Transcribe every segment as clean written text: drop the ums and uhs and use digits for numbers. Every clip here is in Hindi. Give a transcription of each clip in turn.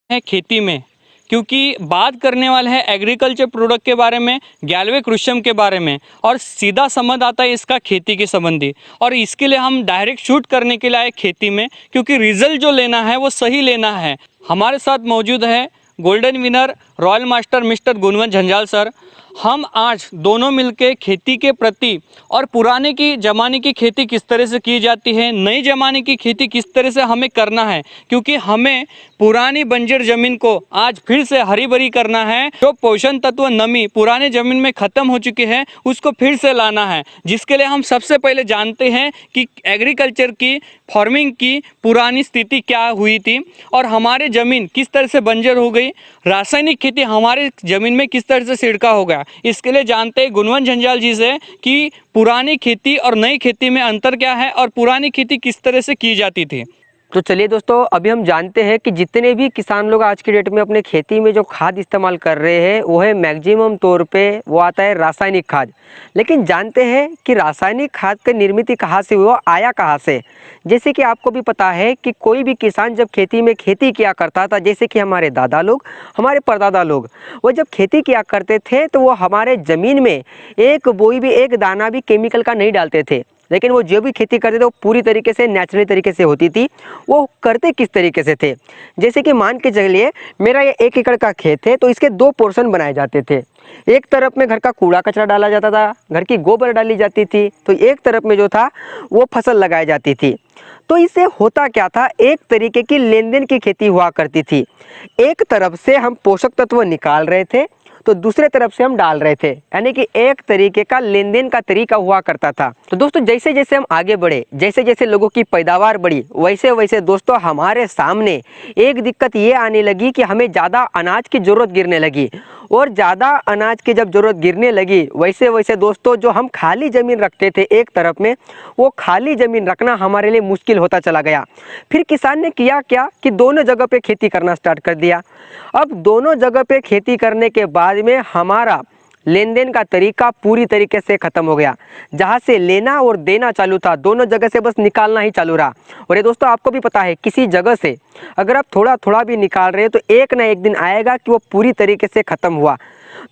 है खेती में, क्योंकि बात करने वाले हैं एग्रीकल्चर प्रोडक्ट के बारे में, गैल्वे क्रुशियम के बारे में, और सीधा संबंध आता है इसका खेती के संबंधी। और इसके लिए हम डायरेक्ट शूट करने के लिए आए खेती में, क्योंकि रिजल्ट जो लेना है वो सही लेना है। हमारे साथ मौजूद है golden winner royal master mister Gunwant Jhanjhal sir. हम आज दोनों मिलके खेती के प्रति और पुराने की ज़माने की खेती किस तरह से की जाती है, नई ज़माने की खेती किस तरह से हमें करना है, क्योंकि हमें पुरानी बंजर ज़मीन को आज फिर से हरी भरी करना है। जो पोषण तत्व नमी पुराने ज़मीन में ख़त्म हो चुकी है उसको फिर से लाना है, जिसके लिए हम सबसे पहले जानते हैं कि एग्रीकल्चर की फार्मिंग की पुरानी स्थिति क्या हुई थी और हमारे ज़मीन किस तरह से बंजर हो गई, रासायनिक खेती हमारे ज़मीन में किस तरह से छिड़काव हो गया। इसके लिए जानते हैं गुणवंत झंझाल जी से कि पुरानी खेती और नई खेती में अंतर क्या है और पुरानी खेती किस तरह से की जाती थी। तो चलिए दोस्तों, अभी हम जानते हैं कि जितने भी किसान लोग आज की डेट में अपने खेती में जो खाद इस्तेमाल कर रहे हैं वो है मैक्सिमम तौर पे वो आता है रासायनिक खाद। लेकिन जानते हैं कि रासायनिक खाद की निर्मित कहाँ से हुआ, आया कहाँ से। जैसे कि आपको भी पता है कि कोई भी किसान जब खेती में खेती किया करता था, जैसे कि हमारे दादा लोग, हमारे परदादा लोग, वो जब खेती किया करते थे तो वो हमारे ज़मीन में एक बोई भी, एक दाना भी केमिकल का नहीं डालते थे। लेकिन वो जो भी खेती करते थे वो पूरी तरीके से नेचुरली तरीके से होती थी। वो करते किस तरीके से थे, जैसे कि मान के चलिए मेरा ये 1 एकड़ का खेत है, तो इसके 2 पोर्शन बनाए जाते थे। एक तरफ में घर का कूड़ा कचरा डाला जाता था, घर की गोबर डाली जाती थी, तो एक तरफ में जो था वो फसल लगाई जाती थी। तो इससे होता क्या था, एक तरीके की लेन देन की खेती हुआ करती थी। एक तरफ से हम पोषक तत्व निकाल रहे थे तो दूसरे तरफ से हम डाल रहे थे, यानी कि एक तरीके का लेन देन का तरीका हुआ करता था। तो दोस्तों जैसे जैसे हम आगे बढ़े, जैसे जैसे लोगों की पैदावार बढ़ी, वैसे वैसे दोस्तों हमारे सामने एक दिक्कत ये आने लगी कि हमें ज़्यादा अनाज की ज़रूरत गिरने लगी। और ज़्यादा अनाज की जब ज़रूरत गिरने लगी, वैसे वैसे दोस्तों जो हम खाली ज़मीन रखते थे एक तरफ में, वो खाली ज़मीन रखना हमारे लिए मुश्किल होता चला गया। फिर किसान ने किया क्या कि दोनों जगह पे खेती करना स्टार्ट कर दिया। अब दोनों जगह पे खेती करने के बाद में हमारा लेन देन का तरीका पूरी तरीके से ख़त्म हो गया। जहाँ से लेना और देना चालू था, दोनों जगह से बस निकालना ही चालू रहा। और ये दोस्तों आपको भी पता है, किसी जगह से अगर आप थोड़ा थोड़ा भी निकाल रहे हैं तो एक ना एक दिन आएगा कि वो पूरी तरीके से ख़त्म हुआ।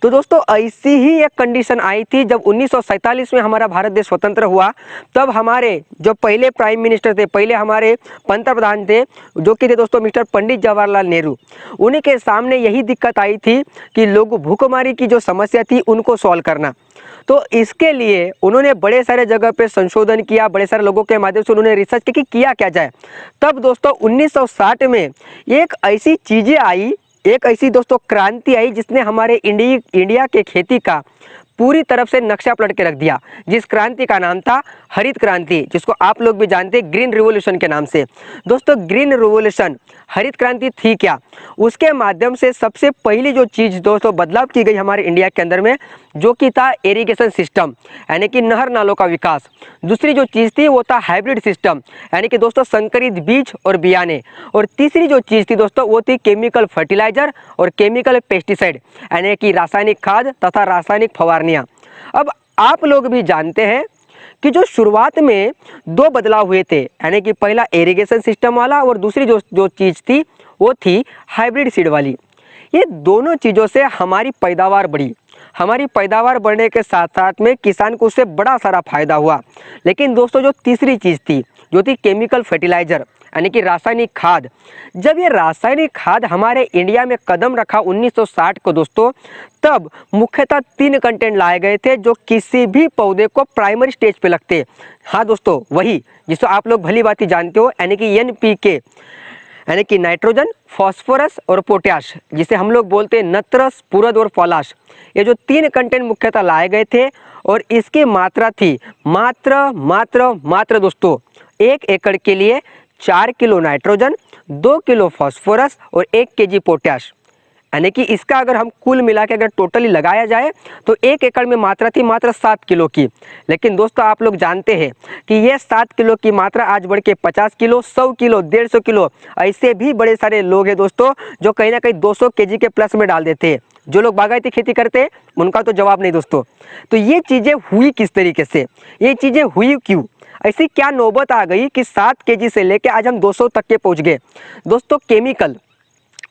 तो दोस्तों ऐसी ही एक कंडीशन आई थी जब 1947 में हमारा भारत देश स्वतंत्र हुआ। तब हमारे जो पहले प्राइम मिनिस्टर थे, पहले हमारे पंतप्रधान थे, जो कि थे दोस्तों मिस्टर पंडित जवाहरलाल नेहरू, उन्हीं के सामने यही दिक्कत आई थी कि लोग भूखमरी की जो समस्या थी उनको सॉल्व करना। तो इसके लिए उन्होंने बड़े सारे जगह पे संशोधन किया, बड़े सारे लोगों के माध्यम से उन्होंने रिसर्च की कि किया क्या जाए। तब दोस्तों 1960 में एक ऐसी चीज़ें आई, एक ऐसी दोस्तों क्रांति आई जिसने हमारे इंडिया के खेती का पूरी तरफ से नक्शा पलट के रख दिया। जिस क्रांति का नाम था हरित क्रांति, जिसको आप लोग भी जानते हैं ग्रीन रिवॉल्यूशन के नाम से। दोस्तों ग्रीन रिवॉल्यूशन, हरित क्रांति थी क्या, उसके माध्यम से सबसे पहली जो चीज़ दोस्तों बदलाव की गई हमारे इंडिया के अंदर में, जो कि था इरिगेशन सिस्टम, यानी कि नहर नालों का विकास। दूसरी जो चीज़ थी वो था हाइब्रिड सिस्टम, यानी कि दोस्तों संकरित बीज और बियाने। और तीसरी जो चीज़ थी दोस्तों वो थी केमिकल फर्टिलाइजर और केमिकल पेस्टिसाइड, यानी कि रासायनिक खाद तथा रासायनिक फवारनियाँ। अब आप लोग भी जानते हैं कि जो शुरुआत में 2 बदलाव हुए थे, यानी कि पहला इरिगेशन सिस्टम वाला और दूसरी जो चीज़ थी वो थी हाइब्रिड सीड वाली। ये दोनों चीज़ों से हमारी पैदावार बढ़ी। हमारी पैदावार बढ़ने के साथ साथ में किसान को उससे बड़ा सारा फायदा हुआ। लेकिन दोस्तों जो तीसरी चीज़ थी, जो थी केमिकल फर्टिलाइजर, यानी कि रासायनिक खाद, जब ये रासायनिक खाद हमारे इंडिया में कदम रखा 1960 को दोस्तों, तब मुख्यतः 3 कंटेंट लाए गए थे जो किसी भी पौधे को प्राइमरी स्टेज पे लगते। हाँ दोस्तों, वही जिसको आप लोग भली भांति जानते हो, यानी कि NPK, यानी कि नाइट्रोजन, फॉस्फोरस और पोटाश, जिसे हम लोग बोलते हैं नत्र, स्फुरद और पॉलाश। ये जो 3 कंटेंट मुख्यतः लाए गए थे और इसकी मात्रा थी मात्र दोस्तों 1 एकड़ के लिए 4 किलो नाइट्रोजन, 2 किलो फॉस्फोरस और 1 केजी पोटाश। यानी कि इसका अगर हम कुल मिला के अगर टोटली लगाया जाए तो 1 एकड़ में मात्रा थी मात्र 7 किलो की। लेकिन दोस्तों आप लोग जानते हैं कि ये 7 किलो की मात्रा आज बढ़ के 50 किलो, 100 किलो, 150 किलो, ऐसे भी बड़े सारे लोग हैं दोस्तों जो कहीं ना कहीं 200 केजी के प्लस में डाल देते हैं। जो लोग बागायती खेती करते हैं उनका तो जवाब नहीं दोस्तों। तो ये चीज़ें हुई किस तरीके से, ये चीज़ें हुई क्यों, ऐसी क्या नौबत आ गई कि 7 केजी से लेकर आज हम 200 तक के पहुँच गए। दोस्तों केमिकल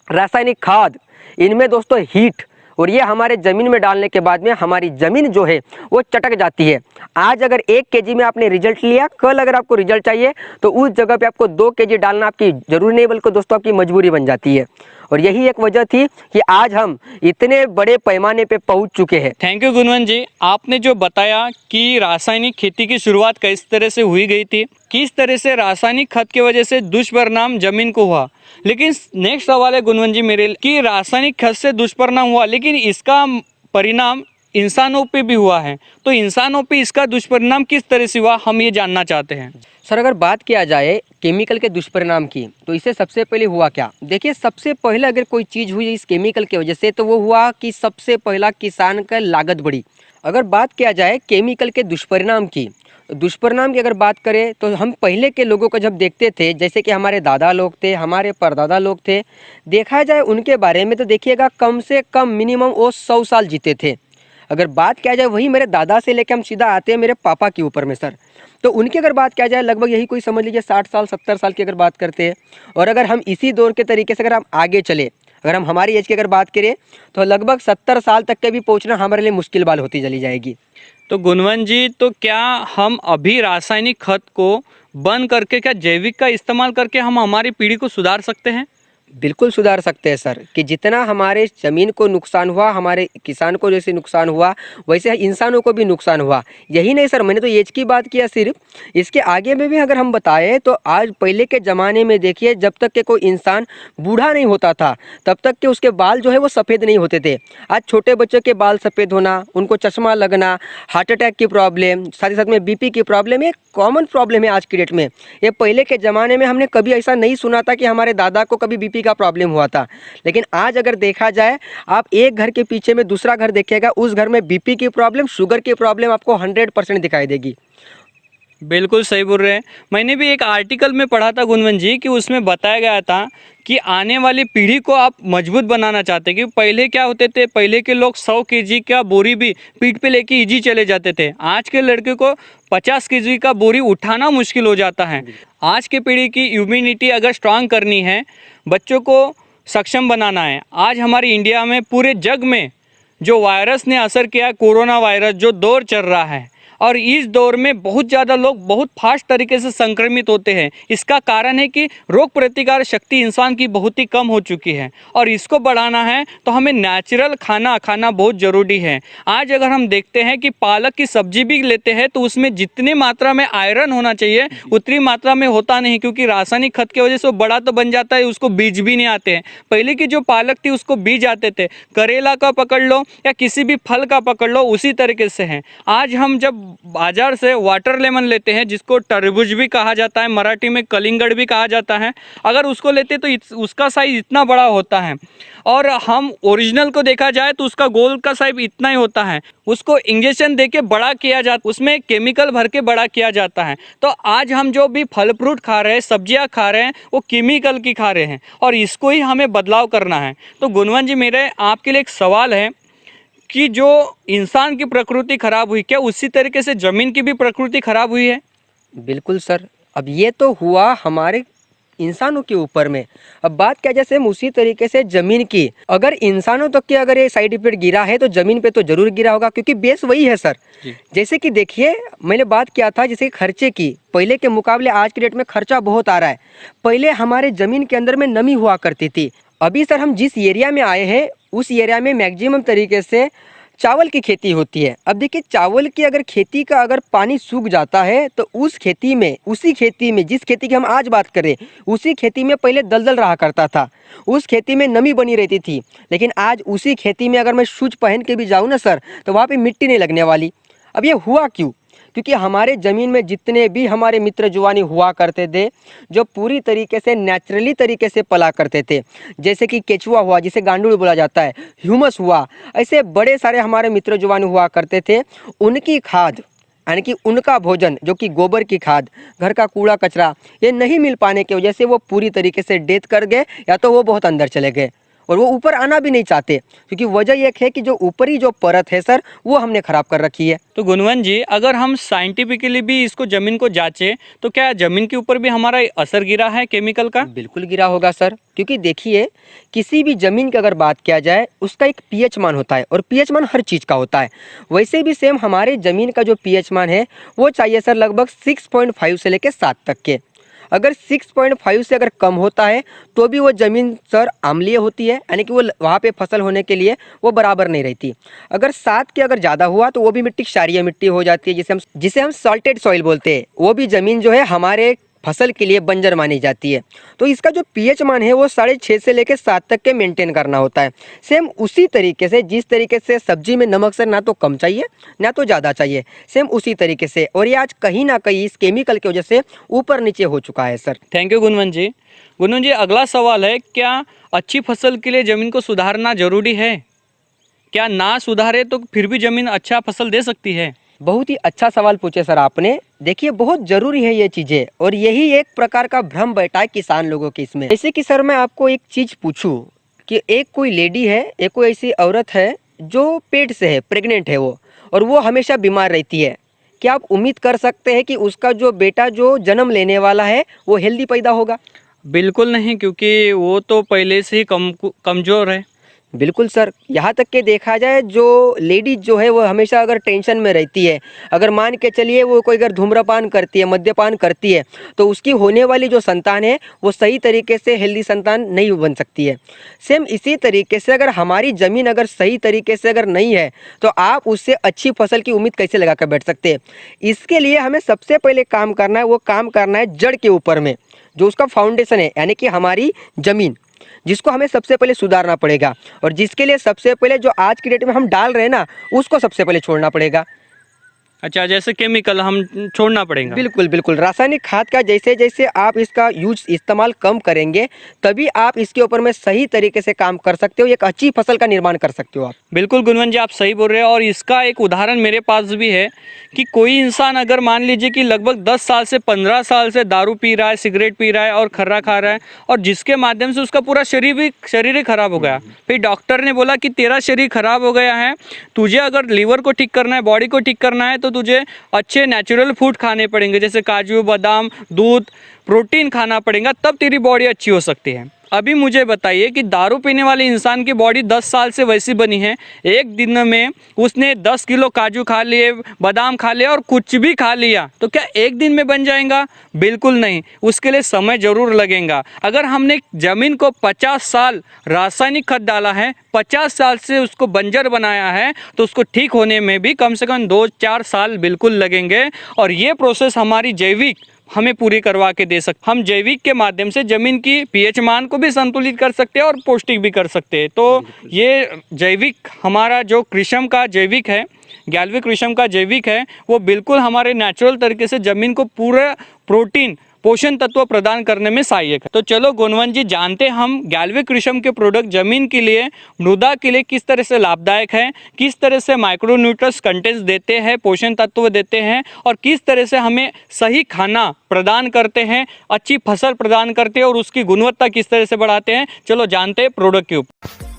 रासायनिक खाद, इनमें दोस्तों हीट, और ये हमारे ज़मीन में डालने के बाद में हमारी ज़मीन जो है वो चटक जाती है। आज अगर 1 केजी में आपने रिजल्ट लिया, कल अगर आपको रिजल्ट चाहिए तो उस जगह पे आपको 2 केजी डालना आपकी ज़रूरी नहीं बल्कि दोस्तों आपकी मजबूरी बन जाती है। और यही एक वजह थी कि आज हम इतने बड़े पैमाने पे पहुंच चुके हैं। थैंक यू गुणवंत जी, आपने जो बताया कि रासायनिक खेती की शुरुआत किस तरह से हुई गई थी, किस तरह से रासायनिक खाद की वजह से दुष्परिणाम जमीन को हुआ। लेकिन नेक्स्ट सवाल है गुणवंत जी मेरे लिए कि रासायनिक खाद से दुष्परिणाम हुआ, लेकिन इसका परिणाम इंसानों पे भी हुआ है, तो इंसानों पे इसका दुष्परिणाम किस तरह से हुआ, हम ये जानना चाहते हैं। सर, अगर बात किया जाए केमिकल के दुष्परिणाम की, तो इससे सबसे पहले हुआ क्या? देखिए, सबसे पहले अगर कोई चीज़ हुई इस केमिकल की वजह से तो वो हुआ कि सबसे पहला किसान का लागत बढ़ी। अगर बात किया जाए केमिकल के दुष्परिणाम की अगर बात करें तो हम पहले के लोगों को जब देखते थे, जैसे कि हमारे दादा लोग थे, हमारे परदादा लोग थे, देखा जाए उनके बारे में तो देखिएगा कम से कम मिनिमम वो 100 साल जीते थे। अगर बात किया जाए वही मेरे दादा से लेकर हम सीधा आते हैं मेरे पापा के ऊपर में सर, तो उनकी अगर बात किया जाए लगभग यही कोई समझ लीजिए 60 साल 70 साल की अगर बात करते हैं। और अगर हम इसी दौर के तरीके से अगर हम आगे चले, अगर हम हमारी एज की अगर बात करें तो लगभग 70 साल तक के भी पहुंचना हमारे लिए मुश्किल बात होती चली जाएगी। तो गुणवंत जी, तो क्या हम अभी रासायनिक खाद को बंद करके क्या जैविक का इस्तेमाल करके हम हमारी पीढ़ी को सुधार सकते हैं? बिल्कुल सुधार सकते हैं सर, कि जितना हमारे ज़मीन को नुकसान हुआ, हमारे किसान को जैसे नुकसान हुआ वैसे इंसानों को भी नुकसान हुआ। यही नहीं सर, मैंने तो एज की बात किया सिर्फ, इसके आगे में भी अगर हम बताएं तो आज पहले के ज़माने में देखिए जब तक के कोई इंसान बूढ़ा नहीं होता था तब तक के उसके बाल जो है वो सफ़ेद नहीं होते थे। आज छोटे बच्चों के बाल सफ़ेद होना, उनको चश्मा लगना, हार्ट अटैक की प्रॉब्लम, साथ ही साथ में बीपी की प्रॉब्लम, एक कॉमन प्रॉब्लम है आज की डेट में। ये पहले के ज़माने में हमने कभी ऐसा नहीं सुना था कि हमारे दादा को कभी बीपी का प्रॉब्लम हुआ था। लेकिन आज अगर देखा जाए, आप एक घर के पीछे में दूसरा घर देखिएगा, उस घर में बीपी की प्रॉब्लम, शुगर की प्रॉब्लम आपको 100% दिखाई देगी। बिल्कुल सही बोल रहे हैं। मैंने भी एक आर्टिकल में पढ़ा था गुणवंत जी कि उसमें बताया गया था कि आने वाली पीढ़ी को आप मजबूत बनाना चाहते हैं। कि पहले क्या होते थे, पहले के लोग 100 केजी का बोरी भी पीठ पे लेके इजी चले जाते थे। आज के लड़के को 50 केजी का बोरी उठाना मुश्किल हो जाता है। आज की पीढ़ी की इम्यूनिटी अगर स्ट्रांग करनी है, बच्चों को सक्षम बनाना है, आज हमारी इंडिया में पूरे जग में जो वायरस ने असर किया, कोरोना वायरस जो दौर चल रहा है, और इस दौर में बहुत ज़्यादा लोग बहुत फास्ट तरीके से संक्रमित होते हैं। इसका कारण है कि रोग प्रतिकार शक्ति इंसान की बहुत ही कम हो चुकी है, और इसको बढ़ाना है तो हमें नेचुरल खाना खाना बहुत ज़रूरी है। आज अगर हम देखते हैं कि पालक की सब्जी भी लेते हैं तो उसमें जितनी मात्रा में आयरन होना चाहिए उतनी मात्रा में होता नहीं, क्योंकि रासायनिक खाद की वजह से वो बड़ा तो बन जाता है, उसको बीज भी नहीं आते हैं। पहले की जो पालक थी उसको बीज आते थे। करेला का पकड़ लो या किसी भी फल का पकड़ लो, उसी तरीके से है। आज हम जब बाजार से वाटर लेमन लेते हैं, जिसको तरबूज भी कहा जाता है, मराठी में कलिंगड़ भी कहा जाता है, अगर उसको लेते तो उसका साइज इतना बड़ा होता है, और हम ओरिजिनल को देखा जाए तो उसका गोल का साइज इतना ही होता है। उसको इंजेक्शन देके बड़ा किया जाता, उसमें केमिकल भर के बड़ा किया जाता है। तो आज हम जो भी फल फ्रूट खा रहे हैं, सब्जियां खा रहे हैं, वो केमिकल की खा रहे हैं, और इसको ही हमें बदलाव करना है। तो गुणवंत जी, मेरे आपके लिए एक सवाल है कि जो इंसान की प्रकृति खराब हुई, क्या उसी तरीके से ज़मीन की भी प्रकृति खराब हुई है? बिल्कुल सर, अब ये तो हुआ हमारे इंसानों के ऊपर में। अब बात क्या, जैसे हम उसी तरीके से ज़मीन की, अगर इंसानों तक के अगर ये साइड इफेक्ट गिरा है तो ज़मीन पे तो ज़रूर गिरा होगा, क्योंकि बेस वही है सर। जैसे कि देखिए, मैंने बात किया था जैसे खर्चे की, पहले के मुकाबले आज की डेट में खर्चा बहुत आ रहा है। पहले हमारे ज़मीन के अंदर में नमी हुआ करती थी। अभी सर हम जिस एरिया में आए हैं उस एरिया में मैक्सिमम तरीके से चावल की खेती होती है। अब देखिए, चावल की अगर खेती का अगर पानी सूख जाता है तो उसी खेती में जिस खेती की हम आज बात करें, उसी खेती में पहले दलदल रहा करता था, उस खेती में नमी बनी रहती थी। लेकिन आज उसी खेती में अगर मैं शूज पहन के भी जाऊँ ना सर, तो वहाँ पे मिट्टी नहीं लगने वाली। अब ये हुआ क्यों? क्योंकि हमारे ज़मीन में जितने भी हमारे मित्र जुवानी हुआ करते थे, जो पूरी तरीके से नेचुरली तरीके से पला करते थे, जैसे कि केचुआ हुआ, जिसे गांडूल बोला जाता है, ह्यूमस हुआ, ऐसे बड़े सारे हमारे मित्र जुवानी हुआ करते थे। उनकी खाद यानी कि उनका भोजन जो कि गोबर की खाद, घर का कूड़ा कचरा, ये नहीं मिल पाने की वजह से वो पूरी तरीके से डेथ कर गए, या तो वो बहुत अंदर चले गए। और वो ऊपर आना भी नहीं चाहते, क्योंकि वजह यह है कि जो ऊपरी जो परत है सर वो हमने ख़राब कर रखी है। तो गुणवंत जी, अगर हम साइंटिफिकली भी इसको ज़मीन को जांचें तो क्या ज़मीन के ऊपर भी हमारा असर गिरा है केमिकल का? बिल्कुल गिरा होगा सर, क्योंकि देखिए किसी भी ज़मीन की अगर बात किया जाए उसका एक पीएच मान होता है और पीएच मान हर चीज़ का होता है। वैसे भी सेम हमारे ज़मीन का जो पीएच मान है वो चाहिए सर लगभग 6.5 से लेकर 7 तक के। अगर 6.5 से अगर कम होता है तो भी वो ज़मीन सर अम्लीय होती है, यानी कि वो वहाँ पे फसल होने के लिए वो बराबर नहीं रहती। अगर 7 के अगर ज़्यादा हुआ तो वो भी मिट्टी क्षारीय मिट्टी हो जाती है, जिसे हम सॉल्टेड सॉइल बोलते हैं। वो भी ज़मीन जो है हमारे फसल के लिए बंजर मानी जाती है। तो इसका जो पीएच मान है वो 6.5 से लेकर 7 तक के मेंटेन करना होता है। सेम उसी तरीके से जिस तरीके से सब्जी में नमक सर ना तो कम चाहिए ना तो ज़्यादा चाहिए, सेम उसी तरीके से। और ये आज कहीं ना कहीं इस केमिकल की वजह से ऊपर नीचे हो चुका है सर। थैंक यू गुणवंत जी। गुणवंत जी, अगला सवाल है, क्या अच्छी फसल के लिए ज़मीन को सुधारना जरूरी है? क्या ना सुधारे तो फिर भी ज़मीन अच्छा फसल दे सकती है? बहुत ही अच्छा सवाल पूछे सर आपने। देखिए बहुत ज़रूरी है ये चीज़ें, और यही एक प्रकार का भ्रम बैठा है किसान लोगों के इसमें। जैसे कि सर मैं आपको एक चीज़ पूछूं कि एक कोई लेडी है, एक कोई ऐसी औरत है जो पेट से है, प्रेग्नेंट है वो, और वो हमेशा बीमार रहती है। क्या आप उम्मीद कर सकते हैं कि उसका जो बेटा जो जन्म लेने वाला है वो हेल्दी पैदा होगा? बिल्कुल नहीं, क्योंकि वो तो पहले से ही कमज़ोर है। बिल्कुल सर, यहाँ तक के देखा जाए जो लेडीज जो है वो हमेशा अगर टेंशन में रहती है, अगर मान के चलिए वो कोई अगर धूम्रपान करती है, मद्यपान करती है, तो उसकी होने वाली जो संतान है वो सही तरीके से हेल्दी संतान नहीं बन सकती है। सेम इसी तरीके से अगर हमारी ज़मीन अगर सही तरीके से अगर नहीं है तो आप उससे अच्छी फसल की उम्मीद कैसे लगा कर बैठ सकते हैं? इसके लिए हमें सबसे पहले काम करना है, वो काम करना है जड़ के ऊपर में, जो उसका फाउंडेशन है, यानी कि हमारी ज़मीन, जिसको हमें सबसे पहले सुधारना पड़ेगा। और जिसके लिए सबसे पहले जो आज की डेट में हम डाल रहे हैं ना, उसको सबसे पहले छोड़ना पड़ेगा। अच्छा, जैसे केमिकल हम छोड़ना पड़ेगा। बिल्कुल बिल्कुल, रासायनिक खाद का जैसे जैसे आप इसका यूज इस्तेमाल कम करेंगे तभी आप इसके ऊपर में सही तरीके से काम कर सकते हो, एक अच्छी फसल का निर्माण कर सकते हो आप। बिल्कुल गुणवंत जी, आप सही बोल रहे हैं। और इसका एक उदाहरण मेरे पास भी है कि कोई इंसान अगर मान लीजिए कि लगभग 10 साल से 15 साल से दारू पी रहा है, सिगरेट पी रहा है और खर्रा खा रहा है, और जिसके माध्यम से उसका पूरा शरीर ही खराब हो गया। फिर डॉक्टर ने बोला कि तेरा शरीर खराब हो गया है, तुझे अगर लीवर को ठीक करना है, बॉडी को ठीक करना है, तो तुझे अच्छे नेचुरल फूड खाने पड़ेंगे, जैसे काजू बादाम, दूध, प्रोटीन खाना पड़ेगा, तब तेरी बॉडी अच्छी हो सकती है। अभी मुझे बताइए कि दारू पीने वाले इंसान की बॉडी 10 साल से वैसी बनी है, एक दिन में उसने 10 किलो काजू खा लिए, बादाम खा लिए और कुछ भी खा लिया, तो क्या एक दिन में बन जाएगा? बिल्कुल नहीं, उसके लिए समय जरूर लगेगा। अगर हमने ज़मीन को 50 साल रासायनिक खाद डाला है, 50 साल से उसको बंजर बनाया है, तो उसको ठीक होने में भी कम से कम 2-4 साल बिल्कुल लगेंगे। और ये प्रोसेस हमारी जैविक हमें पूरी करवा के दे सकते। हम जैविक के माध्यम से ज़मीन की पीएच मान को भी संतुलित कर सकते हैं और पौष्टिक भी कर सकते हैं। तो ये जैविक हमारा जो कृषम का जैविक है, गैल्वे कृषम का जैविक है, वो बिल्कुल हमारे नेचुरल तरीके से ज़मीन को पूरा प्रोटीन, पोषण तत्व प्रदान करने में सहायक है। तो चलो गुणवंत जी, जानते हम गैल्वे कृषम के प्रोडक्ट ज़मीन के लिए, मृदा के लिए किस तरह से लाभदायक है, किस तरह से माइक्रोन्यूट्रिएंट्स कंटेंट्स देते हैं, पोषण तत्व देते हैं, और किस तरह से हमें सही खाना प्रदान करते हैं, अच्छी फसल प्रदान करते हैं और उसकी गुणवत्ता किस तरह से बढ़ाते हैं। चलो जानते हैं प्रोडक्ट के ऊपर।